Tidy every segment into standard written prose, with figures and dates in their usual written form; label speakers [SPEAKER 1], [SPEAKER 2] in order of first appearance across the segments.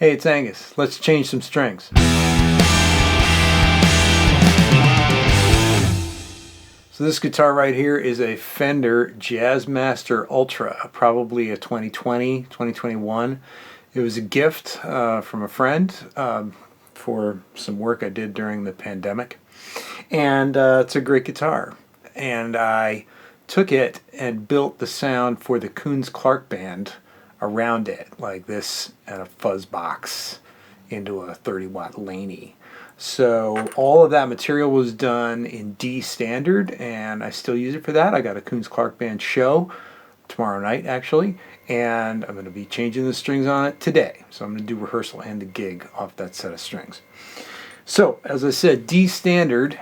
[SPEAKER 1] Hey, it's Angus. Let's change some strings. So this guitar right here is a Fender Jazzmaster Ultra, probably a 2020, 2021. It was a gift from a friend for some work I did during the pandemic. And it's a great guitar. And I took it and built the sound for the Kunes Clark Band around it, like this, and a fuzz box into a 30-watt Laney. So all of that material was done in D standard, and I still use it for that. I got a Kunes Clark Band show tomorrow night, actually, and I'm going to be changing the strings on it today. So I'm going to do rehearsal and a gig off that set of strings. So, as I said, D standard.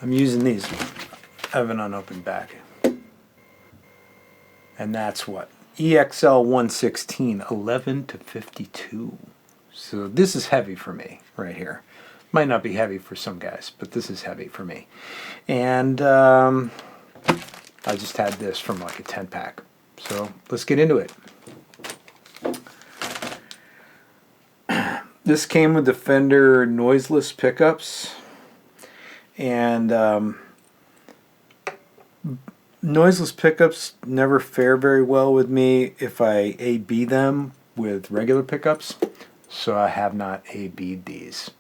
[SPEAKER 1] I'm using these. I have an unopened back. And that's what? EXL 116, 11 to 52. So this is heavy for me right here. Might not be heavy for some guys, but this is heavy for me. And I just had this from like a 10-pack. So let's get into it. This came with the Fender Noiseless pickups. And Noiseless pickups never fare very well with me if I A-B them with regular pickups, so I have not A-B'd these.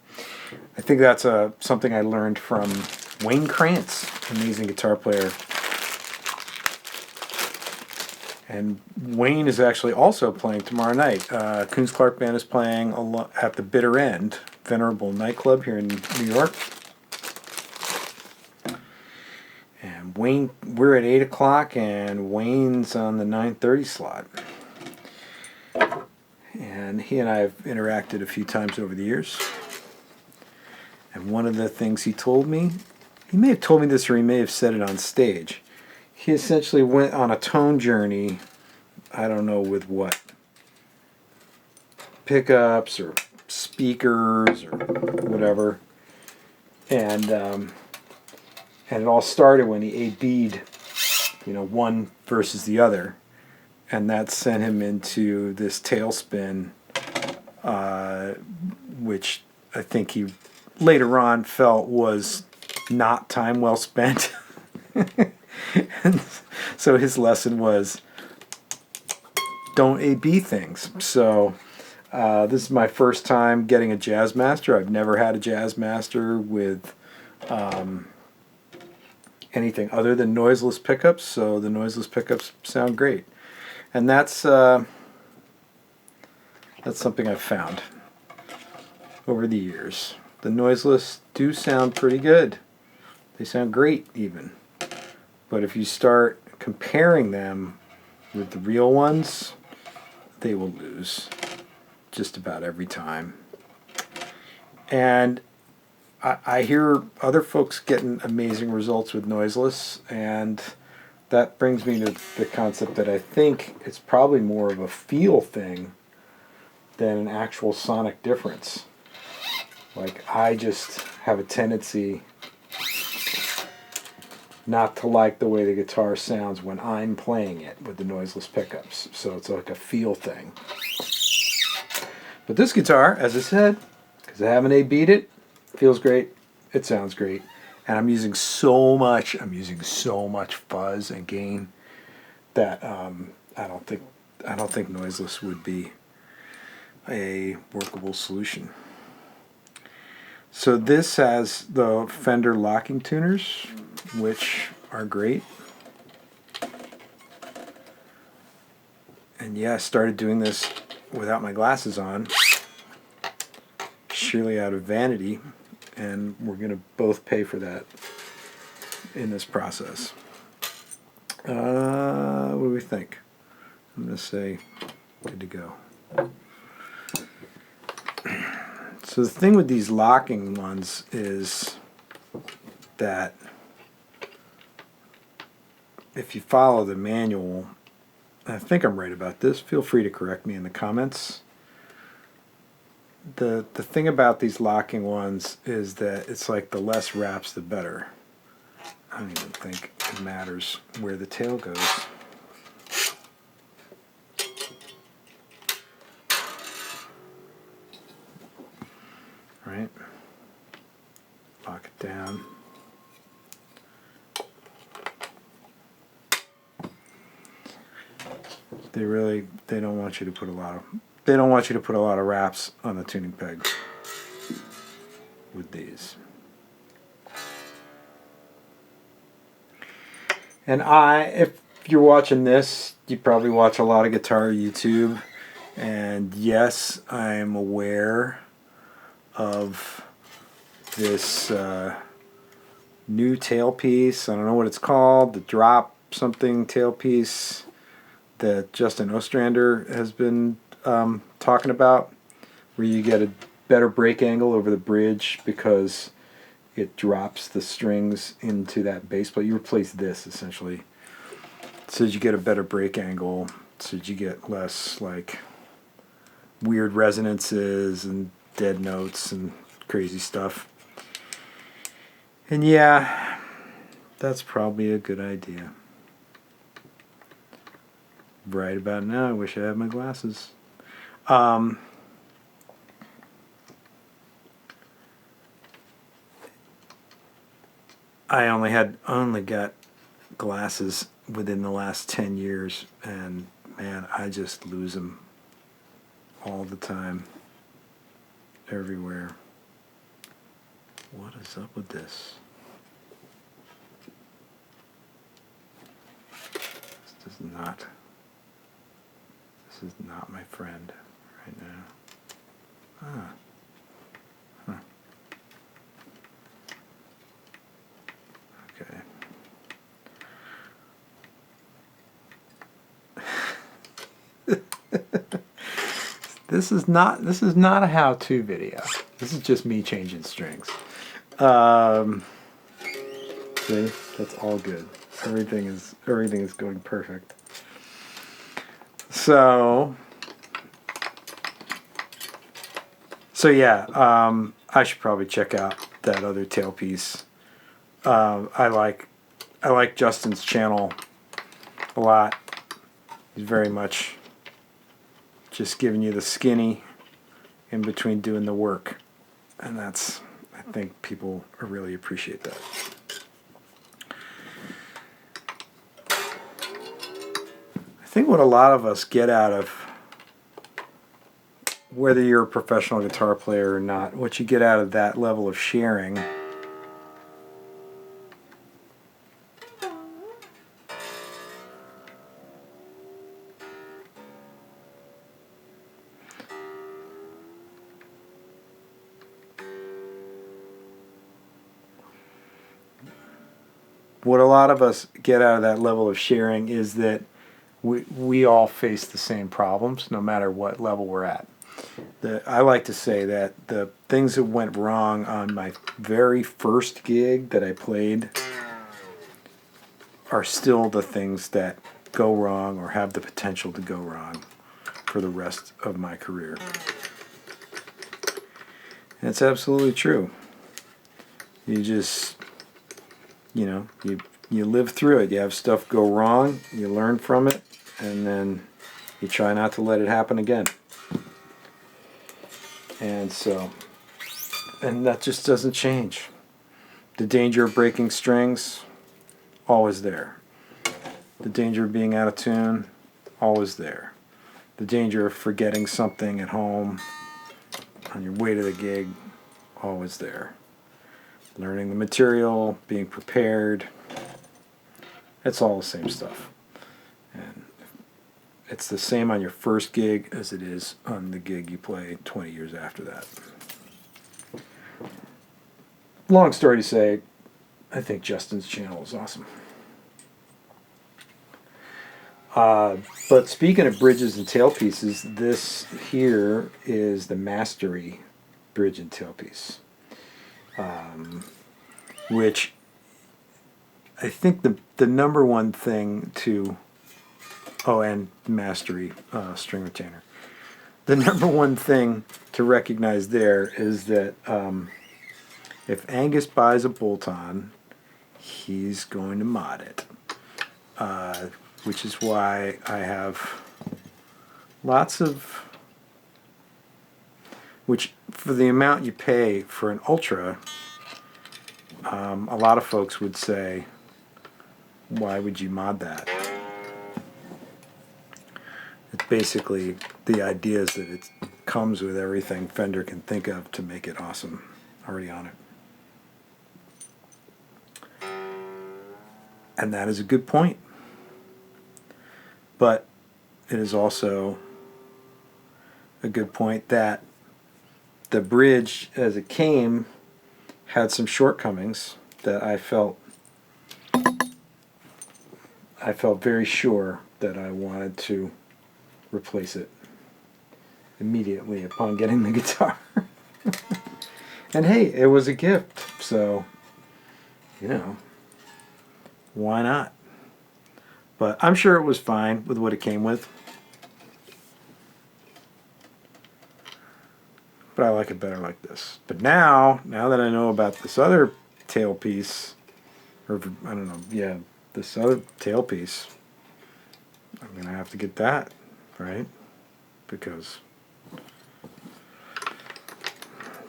[SPEAKER 1] I think that's something I learned from Wayne Krantz, amazing guitar player. And Wayne is actually also playing tomorrow night. Kunes Clark Band is playing at the Bitter End, Venerable nightclub here in New York. And Wayne, we're at 8 o'clock, and Wayne's on the 9:30 slot. And he and I have interacted a few times over the years. And one of the things he told me, he may have told me this or he may have said it on stage. He essentially went on a tone journey, I don't know with what, pickups or speakers or whatever. And it all started when he A-B'd, one versus the other. And that sent him into this tailspin, which I think he later on felt was not time well spent. And so his lesson was, don't A-B things. So this is my first time getting a Jazzmaster. I've never had a Jazzmaster with anything other than noiseless pickups, so the noiseless pickups sound great. And that's something I've found over the years. The noiseless do sound pretty good. They sound great even. But if you start comparing them with the real ones, they will lose just about every time. And I hear other folks getting amazing results with noiseless, and that brings me to the concept that I think it's probably more of a feel thing than an actual sonic difference. Like, I just have a tendency not to like the way the guitar sounds when I'm playing it with the noiseless pickups. So it's like a feel thing. But this guitar, as I said, because I haven't A-B'd it, feels great, it sounds great, and I'm using so much fuzz and gain that I don't think noiseless would be a workable solution. So this has the Fender locking tuners, which are great. And yeah, I started doing this without my glasses on, surely out of vanity. And we're going to both pay for that in this process. What do we think? I'm going to say good to go. So the thing with these locking ones is that if you follow the manual, I think I'm right about this, feel free to correct me in the comments. The thing about these locking ones is that it's like the less wraps the better. I don't even think it matters where the tail goes. right? Lock it down. They don't want you to put a lot of wraps on the tuning peg with these. And if you're watching this, you probably watch a lot of guitar YouTube, and yes, I am aware of this new tailpiece. I don't know what it's called, the drop something tailpiece that Justin Ostrander has been talking about, where you get a better break angle over the bridge because it drops the strings into that bass plate. You replace this essentially so that you get a better break angle, so that you get less like weird resonances and dead notes and crazy stuff. And yeah, that's probably a good idea. Right about now, I wish I had my glasses. I only got glasses within the last 10 years, and man, I just lose them all the time, everywhere. What is up with this? This is not my friend right now. Huh. Okay. This is not a how-to video. This is just me changing strings. See, that's all good. Everything is going perfect. So yeah, I should probably check out that other tailpiece. I like Justin's channel a lot. He's very much just giving you the skinny in between doing the work, and I think people really appreciate that. I think what a lot of us get out of, whether you're a professional guitar player or not, what you get out of that level of sharing is that we all face the same problems no matter what level we're at. I like to say that the things that went wrong on my very first gig that I played are still the things that go wrong or have the potential to go wrong for the rest of my career. And it's absolutely true. You just, you live through it. You have stuff go wrong, you learn from it, and then you try not to let it happen again. And that just doesn't change. The danger of breaking strings, always there. The danger of being out of tune, always there. The danger of forgetting something at home on your way to the gig, always there. Learning the material, being prepared, it's all the same stuff. And it's the same on your first gig as it is on the gig you play 20 years after that. Long story to say, I think Justin's channel is awesome. But speaking of bridges and tailpieces, this here is the Mastery bridge and tailpiece, which I think the number one thing to, and Mastery string retainer. The number one thing to recognize there is that if Angus buys a bolt-on, he's going to mod it. Which is why I have lots of which for the amount you pay for an Ultra, a lot of folks would say, why would you mod that? It's basically, the idea is that it comes with everything Fender can think of to make it awesome already on it. And that is a good point. But it is also a good point that the bridge as it came had some shortcomings that I felt very sure that I wanted to replace it immediately upon getting the guitar. And hey, it was a gift, so you know, why not? But I'm sure it was fine with what it came with. But I like it better like this. But now that I know about this other tailpiece, or I don't know, yeah, this other tailpiece, I'm going to have to get that, right? Because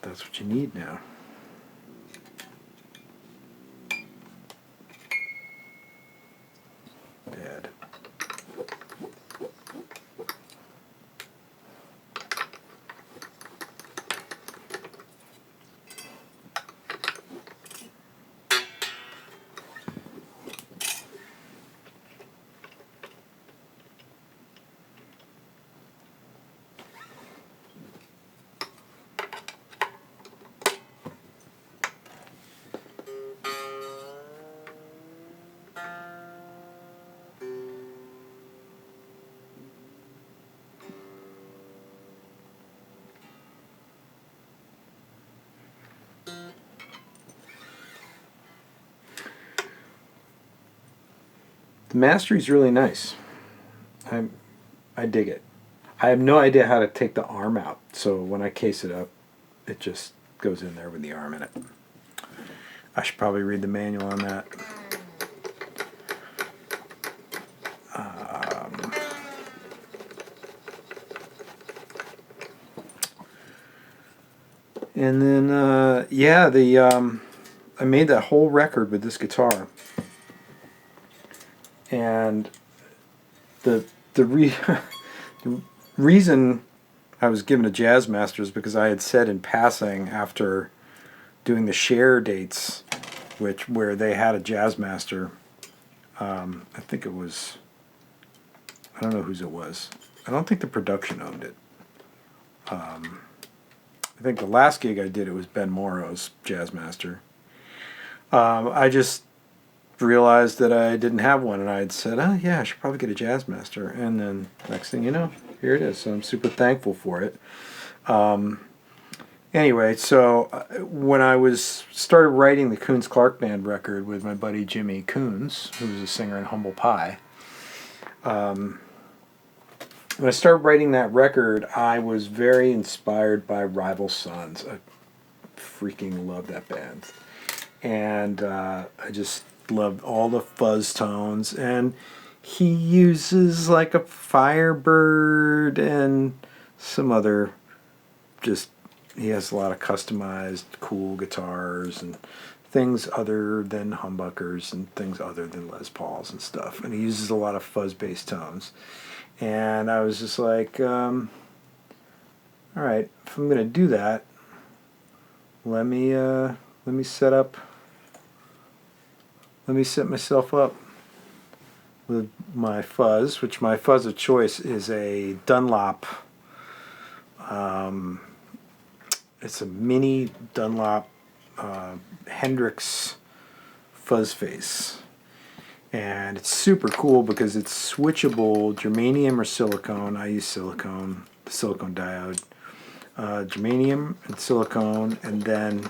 [SPEAKER 1] that's what you need now. Bad. The mastery's really nice. I dig it. I have no idea how to take the arm out, so when I case it up, it just goes in there with the arm in it. I should probably read the manual on that. And then, yeah, I made that whole record with this guitar. And the reason I was given a Jazzmaster is because I had said in passing after doing the Cher dates, where they had a Jazzmaster. I think it was, I don't know whose it was. I don't think the production owned it. I think the last gig I did, it was Ben Morrow's Jazzmaster. I just realized that I didn't have one, and I had said, oh yeah, I should probably get a Jazzmaster. And then next thing you know, here it is. So I'm super thankful for it. Anyway, so when I started writing the Kunes Clark Band record with my buddy Jimmy Kunes, who was a singer in Humble Pie, when I started writing that record, I was very inspired by Rival Sons. I freaking love that band. And I just loved all the fuzz tones. And he uses like a Firebird and some other, he has a lot of customized cool guitars and things other than humbuckers and things other than Les Pauls and stuff. And he uses a lot of fuzz-based tones. And I was just like, all right, if I'm going to do that, let me set myself up with my fuzz, which my fuzz of choice is a Dunlop. It's a mini Dunlop Hendrix Fuzz face. And it's super cool because it's switchable germanium or silicone. I use silicone, the silicone diode. Germanium and silicone, and then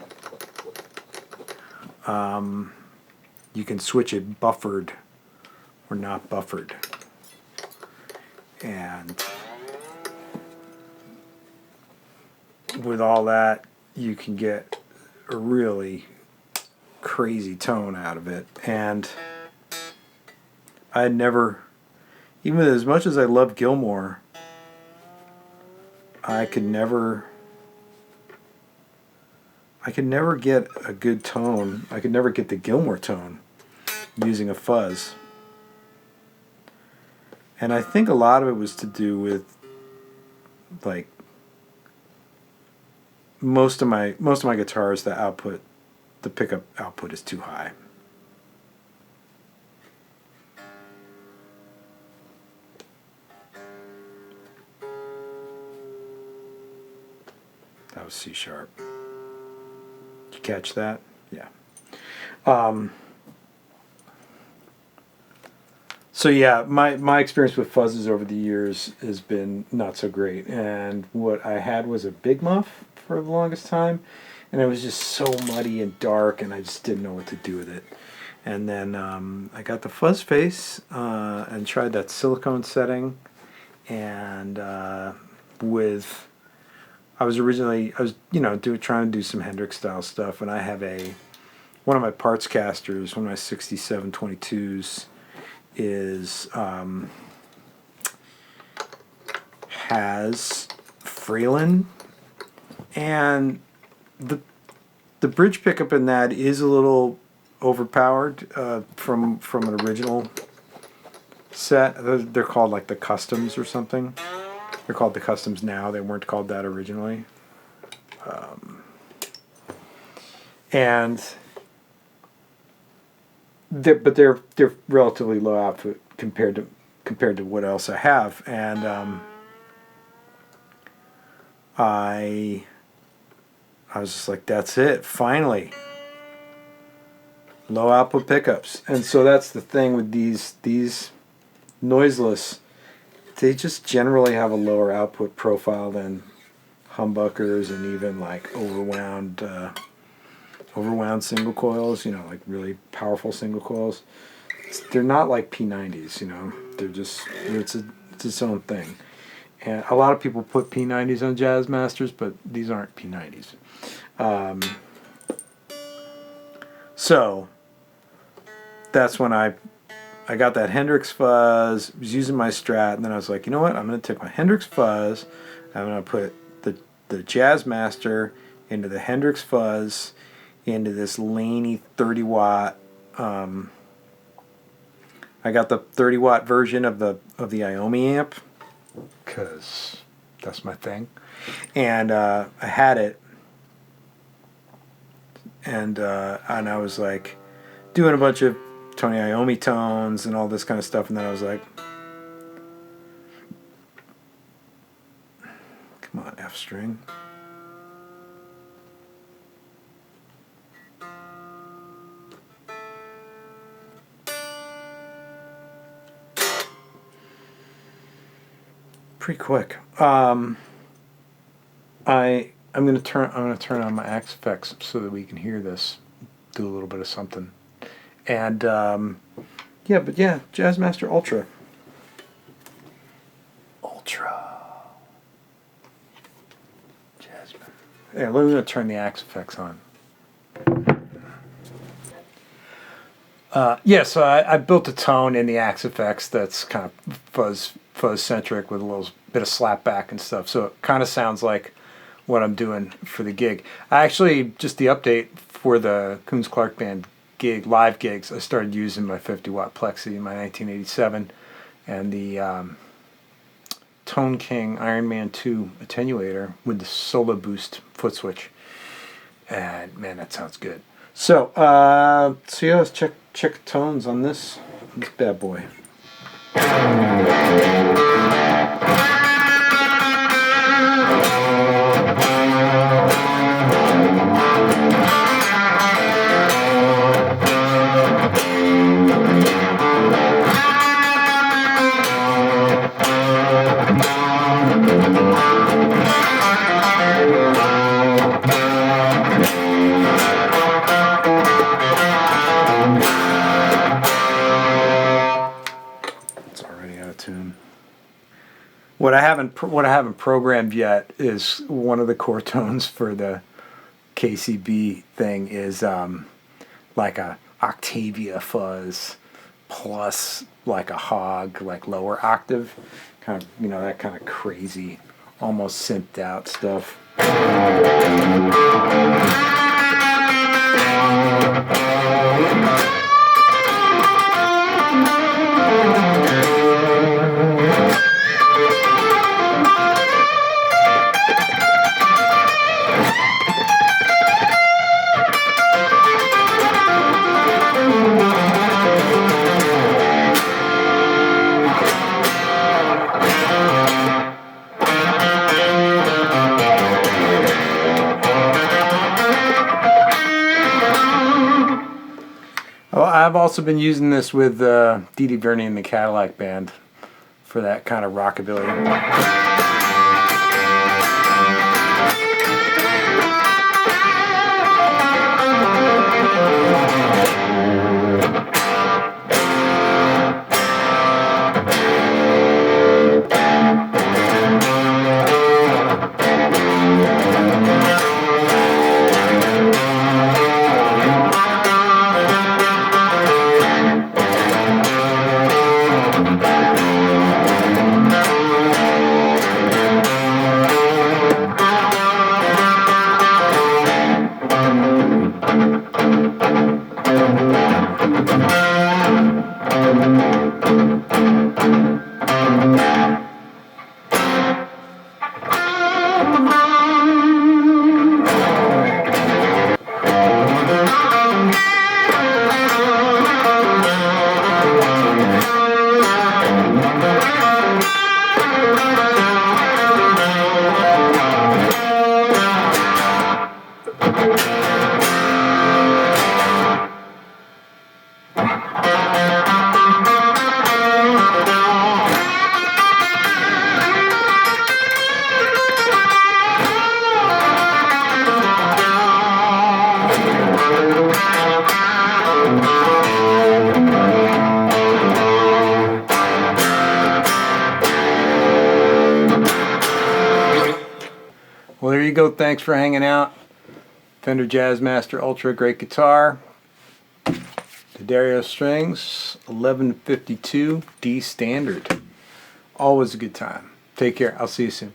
[SPEAKER 1] you can switch it buffered or not buffered. And with all that, you can get a really crazy tone out of it. And I never, even as much as I love Gilmour, I could never I could never get a good tone. I could never get the Gilmour tone using a fuzz. And I think a lot of it was to do with, like, most of my guitars, the pickup output is too high. That was C sharp. Did you catch that? Yeah. So yeah, my experience with fuzzes over the years has been not so great. And what I had was a Big Muff for the longest time, and it was just so muddy and dark, and I just didn't know what to do with it. And then I got the fuzz face and tried that silicone setting, and I was trying to do some Hendrix style stuff, and I have one of my parts casters, one of my 6722s has Freeland, and the bridge pickup in that is a little overpowered from an original set. They're called like the Customs or something. They're called the Customs now. They weren't called that originally. But they're relatively low output compared to what else I have, and I was just like, that's it, finally, low output pickups. And so that's the thing with these Noiseless. They just generally have a lower output profile than humbuckers and even like overwound single coils, like really powerful single coils. They're not like P90s, They're just, it's its own thing. And a lot of people put P90s on Jazzmasters, but these aren't P90s. So that's when I got that Hendrix Fuzz, was using my Strat, and then I was like, you know what, I'm going to take my Hendrix Fuzz, I'm going to put the Jazzmaster into the Hendrix Fuzz, into this Laney 30 watt. I got the 30 watt version of the Iommi amp, because that's my thing, and I had it, and I was like doing a bunch of Tony Iommi tones and all this kind of stuff, and then I was like, come on, F string. Pretty quick. I'm gonna turn on my Axe Effects so that we can hear this, do a little bit of something. And Jazzmaster Ultra. Jazzmaster. Yeah, let me turn the Axe Effects on. So I built a tone in the Axe Effects that's kind of fuzz centric with a little bit of slapback and stuff. So it kind of sounds like what I'm doing for the gig. I actually, just the update for the Kunes Clark Band live gigs, I started using my 50 watt Plexi in my 1987 and the Tone King Iron Man 2 attenuator with the Solo Boost foot switch, and man, that sounds good. So let's check tones on this bad boy. What I haven't programmed yet is one of the core tones for the KCB thing is like a Octavia fuzz plus like a Hog, like lower octave, kind of, that kind of crazy, almost synthed out stuff. Well, I've also been using this with Dee Dee Verney and the Cadillac Band for that kind of rockabilly. Well, there you go. Thanks for hanging out. Fender Jazzmaster Ultra, great guitar. D'Addario strings, 1152 D standard. Always a good time. Take care. I'll see you soon.